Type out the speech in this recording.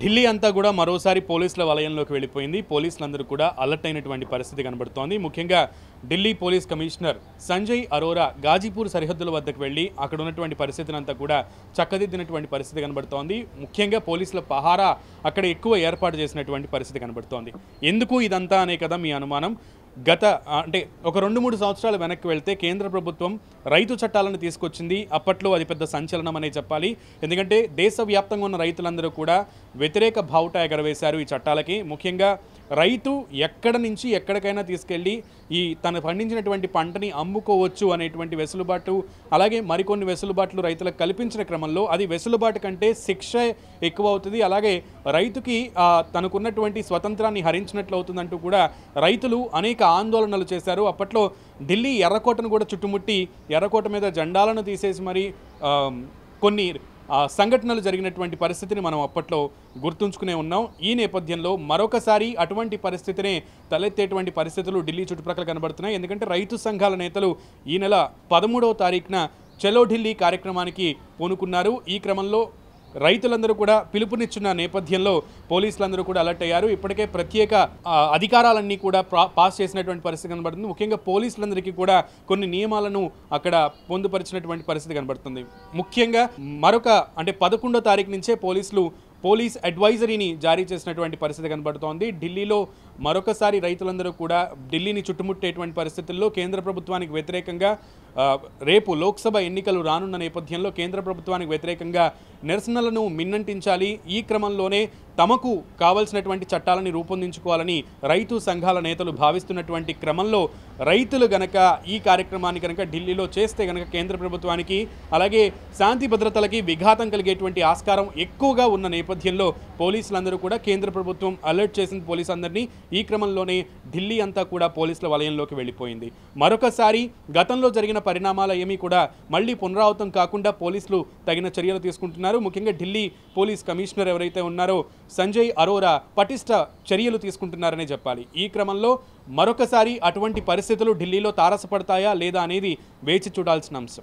ఢిల్లీ అంతా కూడా మరోసారి పోలీసుల వలయంలోకి వెళ్ళిపోయింది. పోలీసులందరూ కూడా అలర్ట్ అయినటువంటి పరిస్థితి కనబడుతోంది. ముఖ్యంగా ఢిల్లీ పోలీస్ కమిషనర్ సంజయ్ అరోరా గాజీపూర్ సరిహద్దుల వద్దకు వెళ్ళి అక్కడ ఉన్నటువంటి పరిస్థితిని అంతా కూడా చక్కదిద్దినటువంటి పరిస్థితి కనబడుతోంది. ముఖ్యంగా పోలీసుల పహారా అక్కడ ఎక్కువ ఏర్పాటు చేసినటువంటి పరిస్థితి కనబడుతోంది. ఎందుకు ఇదంతా అనే కదా మీ అనుమానం. అంటే ఒక 2-3 సంవత్సరాలు వెనక్కి వెళ్తే కేంద్ర ప్రభుత్వం రైతు చట్టాలను తీసుకొచ్చింది. అప్పట్లో అది పెద్ద సంచలనం అనే చెప్పాలి. ఎందుకంటే దేశవ్యాప్తంగా ఉన్న రైతులందరూ కూడా వ్యతిరేక బావుట ఎగరవేశారు ఈ చట్టాలకి. ముఖ్యంగా రైతు ఎక్కడ నుంచి ఎక్కడికైనా తీసుకెళ్ళి తను పండించినటువంటి పంటని అమ్ముకోవచ్చు అనేటువంటి వెసులుబాటు, అలాగే మరికొన్ని వెసులుబాట్లు రైతులకు కల్పించిన క్రమంలో అది వెసులుబాటు కంటే శిక్ష ఎక్కువ అవుతుంది. అలాగే రైతుకి తనకున్నటువంటి స్వతంత్రాన్ని హరించినట్లు అవుతుందంటూ కూడా రైతులు అనేక ఆందోళనలు చేశారు. అప్పట్లో ఢిల్లీ ఎర్రకోటను కూడా చుట్టుముట్టి ఎర్రకోట మీద జెండాలను తీసేసి మరి కొన్ని సంఘటనలు జరిగినటువంటి పరిస్థితిని మనం అప్పట్లో గుర్తుంచుకునే ఉన్నాం. ఈ నేపథ్యంలో మరొకసారి అటువంటి పరిస్థితినే తలెత్తేటువంటి పరిస్థితులు ఢిల్లీ చుట్టుప్రక్కల కనబడుతున్నాయి. ఎందుకంటే రైతు సంఘాల నేతలు ఈ నెల 13వ తారీఖున చలో ఢిల్లీ కార్యక్రమానికి పూనుకున్నారు. ఈ క్రమంలో రైతులందరూ కూడా పిలుపునిచ్చిన నేపథ్యంలో పోలీసులందరూ కూడా అలర్ట్ అయ్యారు. ఇప్పటికే ప్రత్యేక అధికారాలన్నీ కూడా పాస్ చేసినటువంటి పరిస్థితి కనబడుతుంది. ముఖ్యంగా పోలీసులందరికీ కూడా కొన్ని నియమాలను అక్కడ పొందుపరిచినటువంటి పరిస్థితి కనబడుతుంది. ముఖ్యంగా 11వ తారీఖు నుంచే పోలీస్ అడ్వైజరీని జారీ చేసినటువంటి పరిస్థితి కనబడుతోంది. ఢిల్లీలో మరొకసారి రైతులందరూ కూడా ఢిల్లీని చుట్టుముట్టేటువంటి పరిస్థితుల్లో కేంద్ర ప్రభుత్వానికి వ్యతిరేకంగా రేపు లోక్సభ ఎన్నికలు రానున్న నేపథ్యంలో కేంద్ర ప్రభుత్వానికి వ్యతిరేకంగా నిరసనలను మిన్నంటించాలి. ఈ క్రమంలోనే తమకు కావాల్సినటువంటి చట్టాలని రూపొందించుకోవాలని రైతు సంఘాల నేతలు భావిస్తున్నటువంటి క్రమంలో రైతులు గనక ఈ కార్యక్రమాన్ని కనుక ఢిల్లీలో చేస్తే గనక కేంద్ర ప్రభుత్వానికి అలాగే శాంతి భద్రతలకి విఘాతం కలిగేటువంటి ఆస్కారం ఎక్కువగా ఉన్న నేపథ్యంలో పోలీసులందరూ కూడా కేంద్ర ప్రభుత్వం అలర్ట్ చేసిన పోలీసులందరినీ ఈ క్రమంలోనే ఢిల్లీ అంతా కూడా పోలీసుల వలయంలోకి వెళ్ళిపోయింది. మరొకసారి గతంలో జరిగిన పరిణామాలు ఏమీ కూడా మళ్ళీ పునరావృతం కాకుండా పోలీసులు తగిన చర్యలు తీసుకుంటున్నారు. ముఖ్యంగా ఢిల్లీ పోలీస్ కమిషనర్ ఎవరైతే ఉన్నారో సంజయ్ అరోరా పటిష్ట చర్యలు తీసుకుంటున్నారనే చెప్పాలి. ఈ క్రమంలో మరొకసారి అటువంటి పరిస్థితులు ఢిల్లీలో తారసపడతాయా లేదా అనేది వేచి చూడాల్సిన అంశం.